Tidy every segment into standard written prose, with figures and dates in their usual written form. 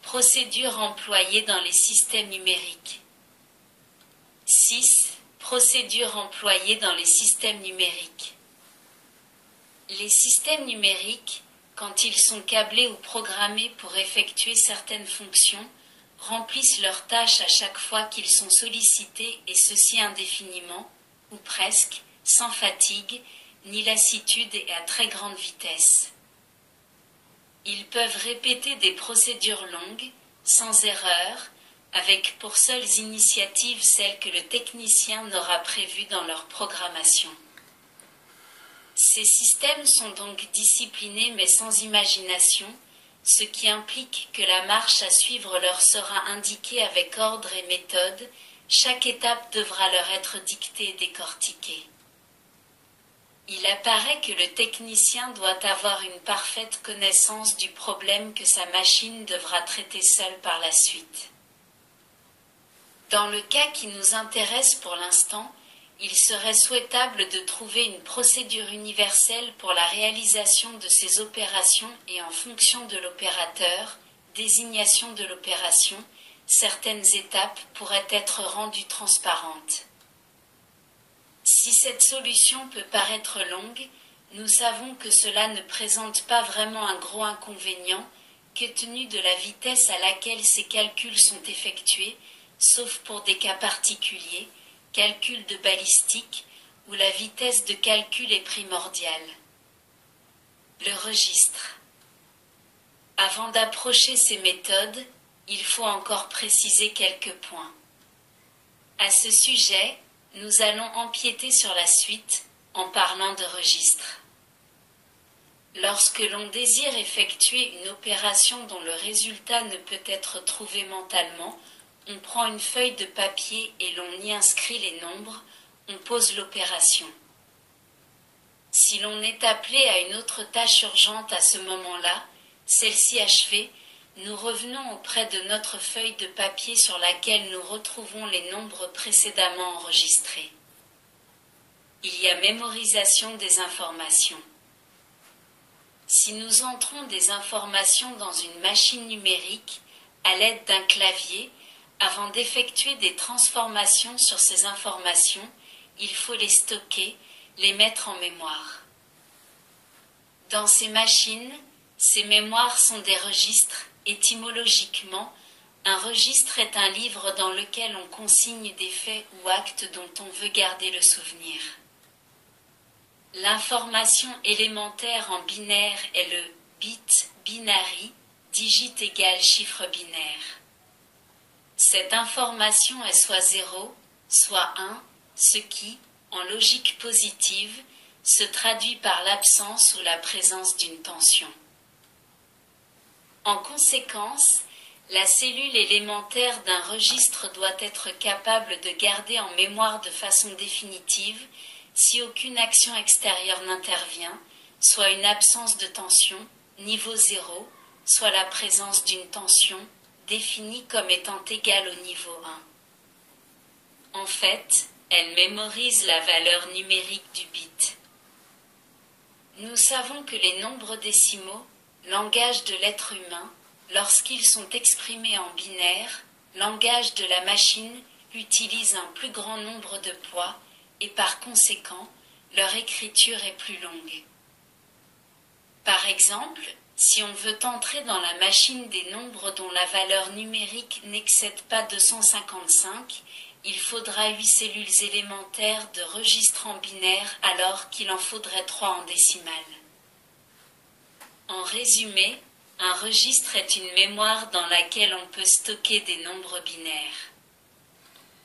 Procédures employées dans les systèmes numériques. 6. Procédures employées dans les systèmes numériques. Les systèmes numériques, quand ils sont câblés ou programmés pour effectuer certaines fonctions, remplissent leurs tâches à chaque fois qu'ils sont sollicités et ceci indéfiniment, ou presque, sans fatigue, ni lassitude et à très grande vitesse. Ils peuvent répéter des procédures longues, sans erreur, avec pour seules initiatives celles que le technicien n'aura prévues dans leur programmation. Ces systèmes sont donc disciplinés mais sans imagination, ce qui implique que la marche à suivre leur sera indiquée avec ordre et méthode, chaque étape devra leur être dictée et décortiquée. Il apparaît que le technicien doit avoir une parfaite connaissance du problème que sa machine devra traiter seule par la suite. Dans le cas qui nous intéresse pour l'instant, il serait souhaitable de trouver une procédure universelle pour la réalisation de ces opérations et en fonction de l'opérateur, désignation de l'opération, certaines étapes pourraient être rendues transparentes. Si cette solution peut paraître longue, nous savons que cela ne présente pas vraiment un gros inconvénient, compte tenu de la vitesse à laquelle ces calculs sont effectués, sauf pour des cas particuliers, calcul de balistique, où la vitesse de calcul est primordiale. Le registre. Avant d'approcher ces méthodes, il faut encore préciser quelques points. À ce sujet, nous allons empiéter sur la suite, en parlant de registre. Lorsque l'on désire effectuer une opération dont le résultat ne peut être trouvé mentalement, on prend une feuille de papier et l'on y inscrit les nombres, on pose l'opération. Si l'on est appelé à une autre tâche urgente à ce moment-là, celle-ci achevée, nous revenons auprès de notre feuille de papier sur laquelle nous retrouvons les nombres précédemment enregistrés. Il y a mémorisation des informations. Si nous entrons des informations dans une machine numérique, à l'aide d'un clavier, avant d'effectuer des transformations sur ces informations, il faut les stocker, les mettre en mémoire. Dans ces machines, ces mémoires sont des registres. Étymologiquement, un registre est un livre dans lequel on consigne des faits ou actes dont on veut garder le souvenir. L'information élémentaire en binaire est le bit binary, digit égale chiffre binaire. Cette information est soit 0, soit 1, ce qui, en logique positive, se traduit par l'absence ou la présence d'une tension. En conséquence, la cellule élémentaire d'un registre doit être capable de garder en mémoire de façon définitive, si aucune action extérieure n'intervient, soit une absence de tension, niveau 0, soit la présence d'une tension, définie comme étant égale au niveau 1. En fait, elle mémorise la valeur numérique du bit. Nous savons que les nombres décimaux, langage de l'être humain, lorsqu'ils sont exprimés en binaire, langage de la machine utilise un plus grand nombre de poids et par conséquent, leur écriture est plus longue. Par exemple, si on veut entrer dans la machine des nombres dont la valeur numérique n'excède pas 255, il faudra 8 cellules élémentaires de registre en binaire alors qu'il en faudrait 3 en décimale. En résumé, un registre est une mémoire dans laquelle on peut stocker des nombres binaires.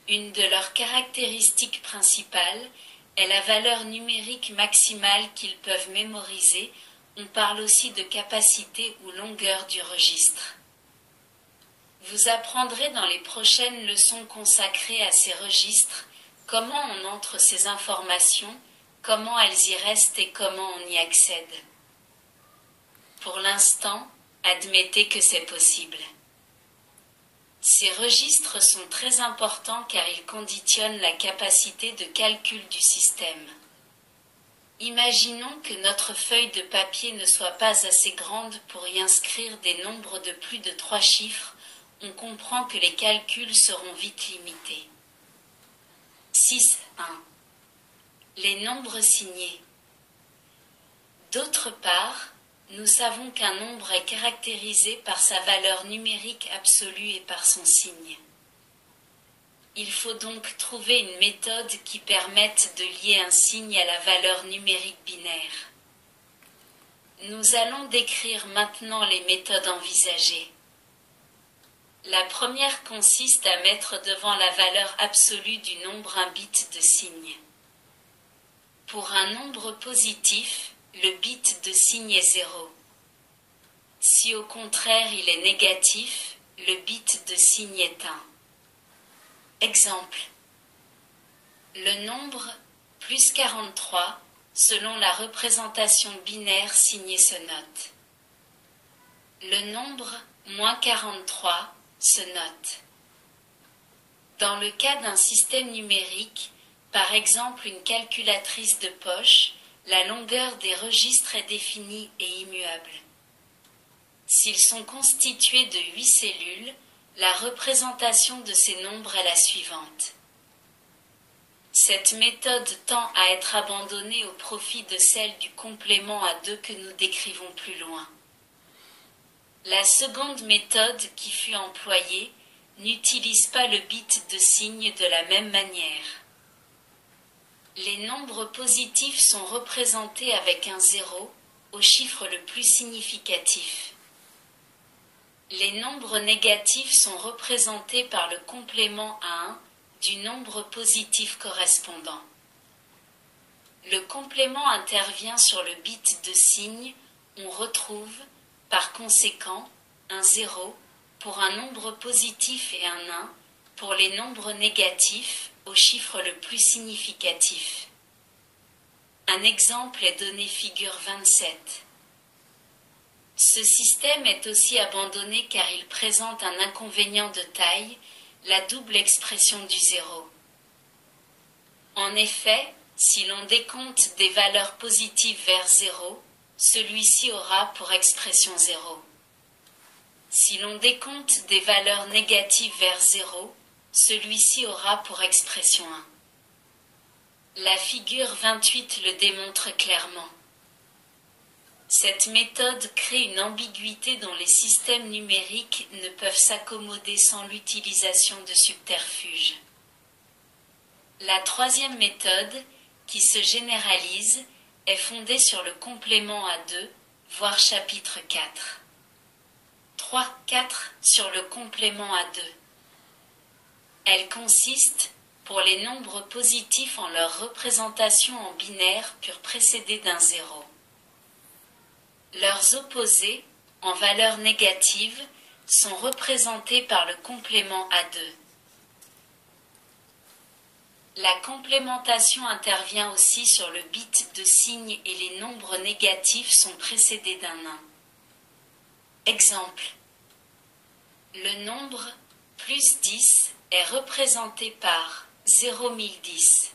Une de leurs caractéristiques principales est la valeur numérique maximale qu'ils peuvent mémoriser. On parle aussi de capacité ou longueur du registre. Vous apprendrez dans les prochaines leçons consacrées à ces registres comment on entre ces informations, comment elles y restent et comment on y accède. Pour l'instant, admettez que c'est possible. Ces registres sont très importants car ils conditionnent la capacité de calcul du système. Imaginons que notre feuille de papier ne soit pas assez grande pour y inscrire des nombres de plus de 3 chiffres, on comprend que les calculs seront vite limités. 6.1. Les nombres signés. D'autre part, nous savons qu'un nombre est caractérisé par sa valeur numérique absolue et par son signe. Il faut donc trouver une méthode qui permette de lier un signe à la valeur numérique binaire. Nous allons décrire maintenant les méthodes envisagées. La première consiste à mettre devant la valeur absolue du nombre un bit de signe. Pour un nombre positif, le bit de signe est 0. Si au contraire il est négatif, le bit de signe est 1. Exemple. Le nombre plus 43, selon la représentation binaire signée se note. Le nombre moins 43 se note. Dans le cas d'un système numérique, par exemple une calculatrice de poche, la longueur des registres est définie et immuable. S'ils sont constitués de 8 cellules, la représentation de ces nombres est la suivante. Cette méthode tend à être abandonnée au profit de celle du complément à 2 que nous décrivons plus loin. La seconde méthode qui fut employée n'utilise pas le bit de signe de la même manière. Les nombres positifs sont représentés avec un 0 au chiffre le plus significatif. Les nombres négatifs sont représentés par le complément à 1 du nombre positif correspondant. Le complément intervient sur le bit de signe, on retrouve, par conséquent, un 0 pour un nombre positif et un 1 pour les nombres négatifs au chiffre le plus significatif. Un exemple est donné figure 27. Ce système est aussi abandonné car il présente un inconvénient de taille, la double expression du 0. En effet, si l'on décompte des valeurs positives vers 0, celui-ci aura pour expression 0. Si l'on décompte des valeurs négatives vers 0, celui-ci aura pour expression 1. La figure 28 le démontre clairement. Cette méthode crée une ambiguïté dont les systèmes numériques ne peuvent s'accommoder sans l'utilisation de subterfuges. La troisième méthode, qui se généralise, est fondée sur le complément à 2, voir chapitre 4. 3.4 sur le complément à 2. Elle consiste, pour les nombres positifs en leur représentation en binaire pure précédée d'un 0. Leurs opposés, en valeur négative, sont représentés par le complément à 2. La complémentation intervient aussi sur le bit de signe et les nombres négatifs sont précédés d'un 1. Exemple. Le nombre plus 10 est représenté par 01010.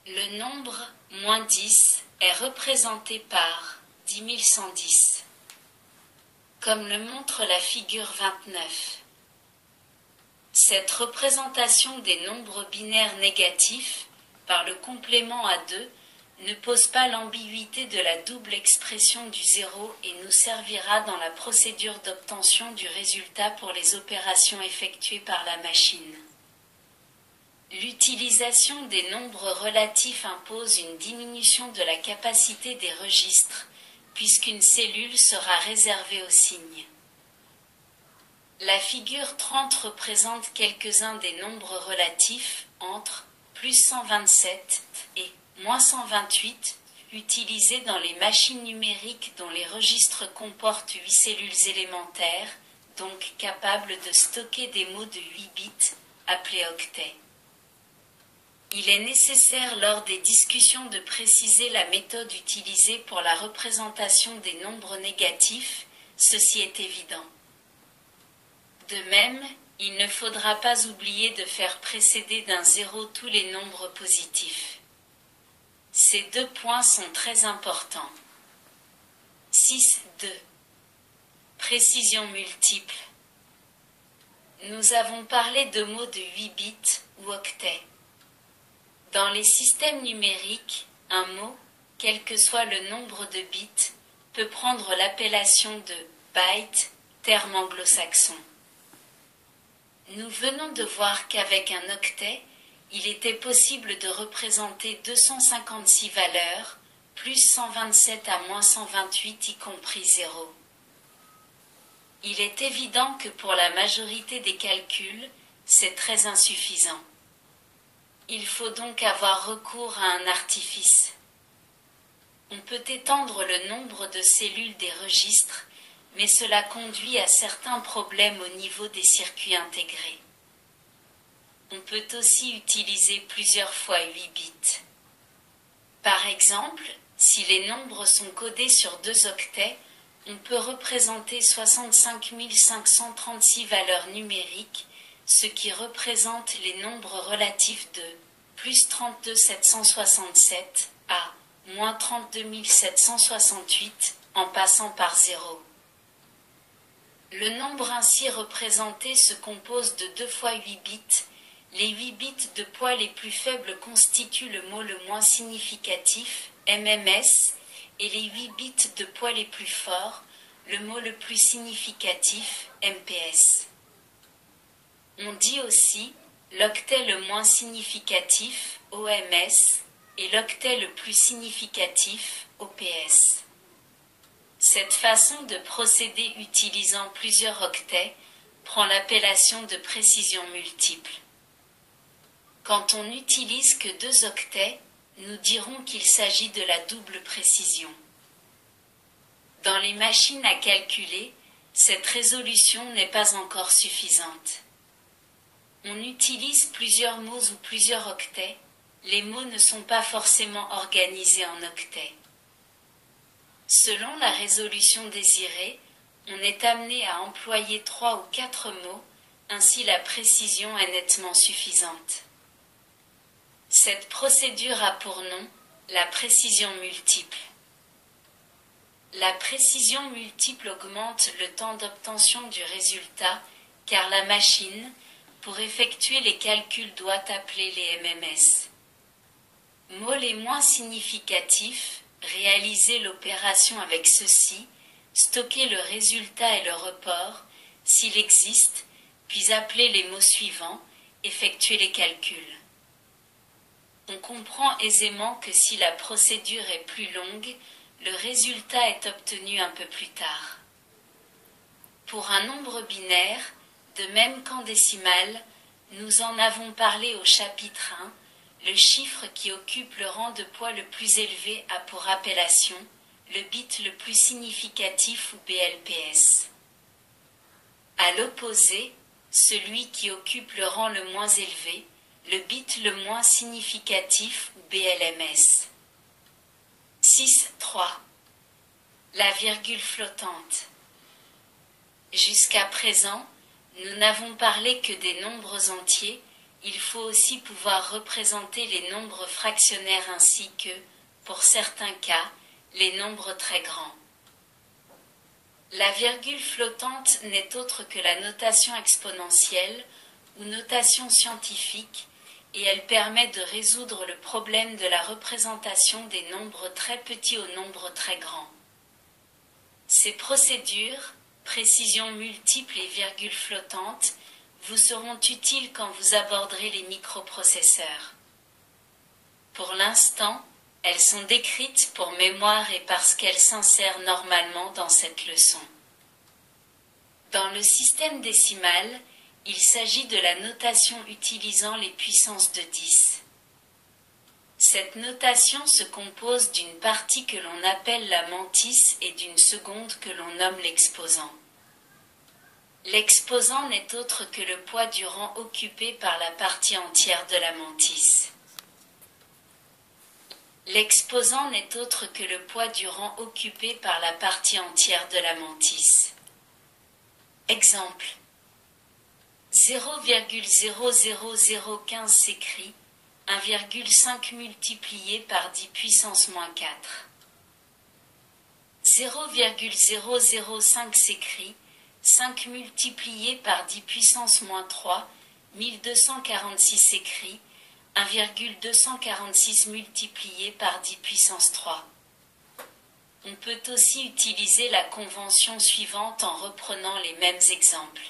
Le nombre moins 10 est représenté par 10110. Comme le montre la figure 29. Cette représentation des nombres binaires négatifs, par le complément à 2, ne pose pas l'ambiguïté de la double expression du 0 et nous servira dans la procédure d'obtention du résultat pour les opérations effectuées par la machine. L'utilisation des nombres relatifs impose une diminution de la capacité des registres, puisqu'une cellule sera réservée aux signes. La figure 30 représente quelques-uns des nombres relatifs entre plus 127 et moins 128, utilisés dans les machines numériques dont les registres comportent 8 cellules élémentaires, donc capables de stocker des mots de 8 bits, appelés octets. Il est nécessaire lors des discussions de préciser la méthode utilisée pour la représentation des nombres négatifs, ceci est évident. De même, il ne faudra pas oublier de faire précéder d'un 0 tous les nombres positifs. Ces deux points sont très importants. 6.2. Précision multiple. Nous avons parlé de mots de 8 bits ou octets. Dans les systèmes numériques, un mot, quel que soit le nombre de bits, peut prendre l'appellation de byte, terme anglo-saxon. Nous venons de voir qu'avec un octet, il était possible de représenter 256 valeurs, plus 127 à moins 128 y compris 0. Il est évident que pour la majorité des calculs, c'est très insuffisant. Il faut donc avoir recours à un artifice. On peut étendre le nombre de cellules des registres, mais cela conduit à certains problèmes au niveau des circuits intégrés. On peut aussi utiliser plusieurs fois 8 bits. Par exemple, si les nombres sont codés sur 2 octets, on peut représenter 65 536 valeurs numériques, ce qui représente les nombres relatifs de plus 32 767 à moins 32 768 en passant par 0. Le nombre ainsi représenté se compose de 2 fois 8 bits. Les 8 bits de poids les plus faibles constituent le mot le moins significatif, MMS, et les 8 bits de poids les plus forts, le mot le plus significatif, MPS. On dit aussi l'octet le moins significatif, OMS, et l'octet le plus significatif, OPS. Cette façon de procéder utilisant plusieurs octets prend l'appellation de précision multiple. Quand on n'utilise que 2 octets, nous dirons qu'il s'agit de la double précision. Dans les machines à calculer, cette résolution n'est pas encore suffisante. On utilise plusieurs mots ou plusieurs octets, les mots ne sont pas forcément organisés en octets. Selon la résolution désirée, on est amené à employer 3 ou 4 mots, ainsi la précision est nettement suffisante. Cette procédure a pour nom la précision multiple. La précision multiple augmente le temps d'obtention du résultat, car la machine, pour effectuer les calculs, doit appeler les MMS. Mots les moins significatifs, réaliser l'opération avec ceci, stocker le résultat et le report, s'il existe, puis appeler les mots suivants, effectuer les calculs. On comprend aisément que si la procédure est plus longue, le résultat est obtenu un peu plus tard. Pour un nombre binaire, de même qu'en décimal, nous en avons parlé au chapitre 1, le chiffre qui occupe le rang de poids le plus élevé a pour appellation le bit le plus significatif ou BLPS. À l'opposé, celui qui occupe le rang le moins élevé, le bit le moins significatif ou BLMS. 6.3. La virgule flottante. Jusqu'à présent, nous n'avons parlé que des nombres entiers, il faut aussi pouvoir représenter les nombres fractionnaires ainsi que, pour certains cas, les nombres très grands. La virgule flottante n'est autre que la notation exponentielle ou notation scientifique, et elle permet de résoudre le problème de la représentation des nombres très petits aux nombres très grands. Ces procédures, précision multiple et virgule flottante, vous seront utiles quand vous aborderez les microprocesseurs. Pour l'instant, elles sont décrites pour mémoire et parce qu'elles s'insèrent normalement dans cette leçon. Dans le système décimal, il s'agit de la notation utilisant les puissances de 10. Cette notation se compose d'une partie que l'on appelle la mantisse et d'une seconde que l'on nomme l'exposant. L'exposant n'est autre que le poids du rang occupé par la partie entière de la mantisse. L'exposant n'est autre que le poids du rang occupé par la partie entière de la mantisse. Exemple. 0,00015 s'écrit 1,5 multiplié par 10 puissance moins 4. 0,005 s'écrit 5 multiplié par 10 puissance moins 3, 1246 s'écrit 1,246 multiplié par 10 puissance 3. On peut aussi utiliser la convention suivante en reprenant les mêmes exemples.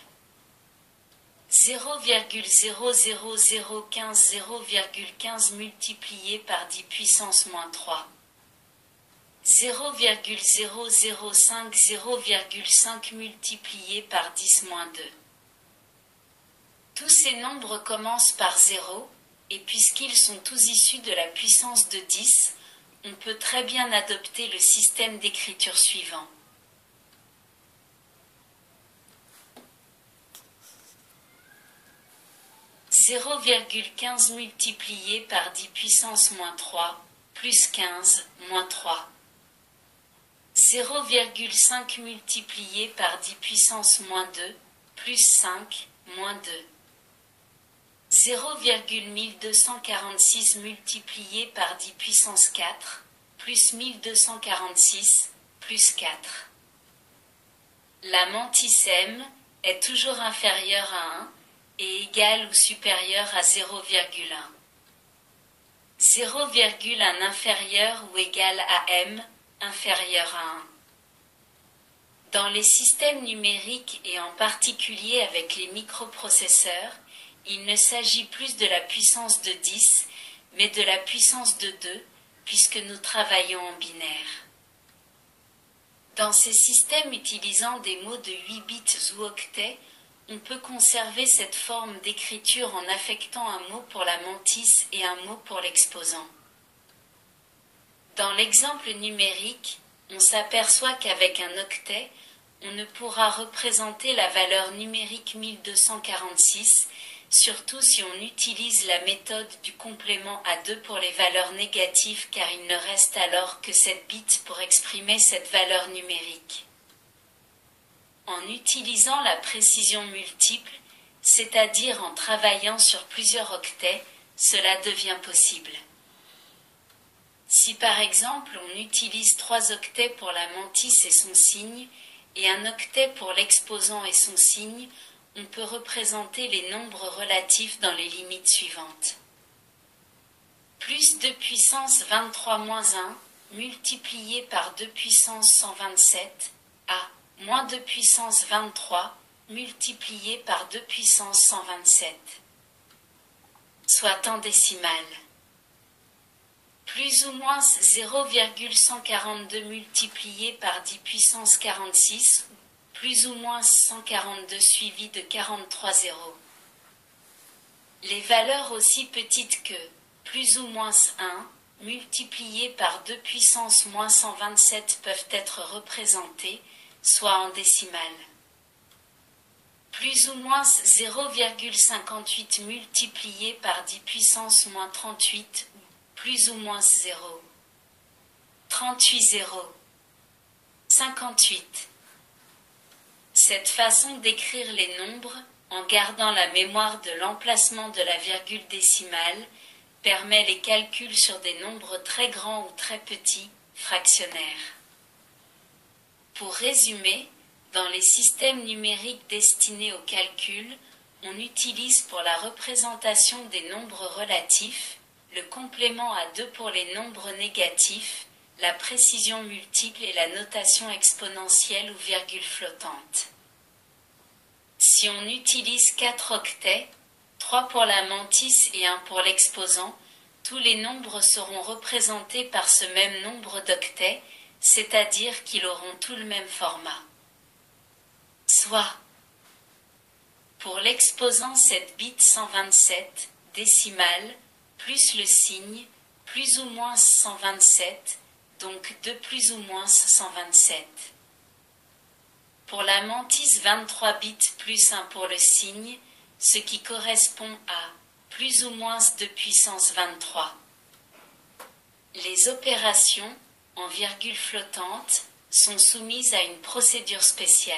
0,00015 multiplié par 10 puissance moins 3. 0,005 multiplié par 10 moins 2. Tous ces nombres commencent par 0, et puisqu'ils sont tous issus de la puissance de 10, on peut très bien adopter le système d'écriture suivant. 0,15 multiplié par 10 puissance moins 3, plus 15, moins 3. 0,5 multiplié par 10 puissance moins 2, plus 5, moins 2. 0,1246 multiplié par 10 puissance 4, plus 1246, plus 4. La mantis M est toujours inférieure à 1 et égale ou supérieure à 0,1. 0,1 inférieur ou égal à M, inférieur à 1. Dans les systèmes numériques et en particulier avec les microprocesseurs, il ne s'agit plus de la puissance de 10, mais de la puissance de 2, puisque nous travaillons en binaire. Dans ces systèmes utilisant des mots de 8 bits ou octets, on peut conserver cette forme d'écriture en affectant un mot pour la mantis et un mot pour l'exposant. Dans l'exemple numérique, on s'aperçoit qu'avec un octet, on ne pourra représenter la valeur numérique 1246, surtout si on utilise la méthode du complément à 2 pour les valeurs négatives, car il ne reste alors que 7 bits pour exprimer cette valeur numérique. En utilisant la précision multiple, c'est-à-dire en travaillant sur plusieurs octets, cela devient possible. Si par exemple on utilise 3 octets pour la mantis et son signe, et un octet pour l'exposant et son signe, on peut représenter les nombres relatifs dans les limites suivantes. Plus 2 puissance 23 moins 1, multiplié par 2 puissance 127, à moins 2 puissance 23, multiplié par 2 puissance 127, soit en décimale. Plus ou moins 0,142 multiplié par 10 puissance 46, plus ou moins 142 suivi de 43 zéros. Les valeurs aussi petites que plus ou moins 1, multipliées par 2 puissance moins 127 peuvent être représentées, soit en décimale. Plus ou moins 0,58 multiplié par 10 puissance moins 38, plus ou moins 0. 38 zéros. 58. Cette façon d'écrire les nombres, en gardant la mémoire de l'emplacement de la virgule décimale, permet les calculs sur des nombres très grands ou très petits, fractionnaires. Pour résumer, dans les systèmes numériques destinés au calcul, on utilise pour la représentation des nombres relatifs, le complément à 2 pour les nombres négatifs, la précision multiple et la notation exponentielle ou virgule flottante. Si on utilise 4 octets, 3 pour la mantis et 1 pour l'exposant, tous les nombres seront représentés par ce même nombre d'octets, c'est-à-dire qu'ils auront tout le même format. Soit, pour l'exposant 7 bits 127, décimale, plus le signe, plus ou moins 127, donc 2 plus ou moins 127. Pour la mantis 23 bits plus 1 pour le signe, ce qui correspond à plus ou moins 2 puissance 23. Les opérations, en virgule flottante, sont soumises à une procédure spéciale.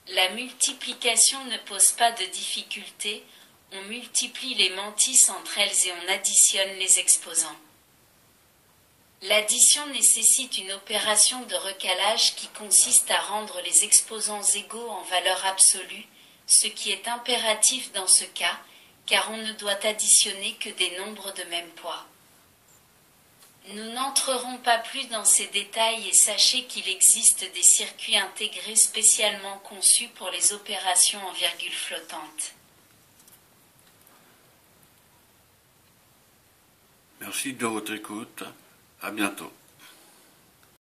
La multiplication ne pose pas de difficulté, On multiplie les mantis entre elles et on additionne les exposants. L'addition nécessite une opération de recalage qui consiste à rendre les exposants égaux en valeur absolue, ce qui est impératif dans ce cas, car on ne doit additionner que des nombres de même poids. Nous n'entrerons pas plus dans ces détails et sachez qu'il existe des circuits intégrés spécialement conçus pour les opérations en virgule flottante. Merci de votre écoute. À bientôt.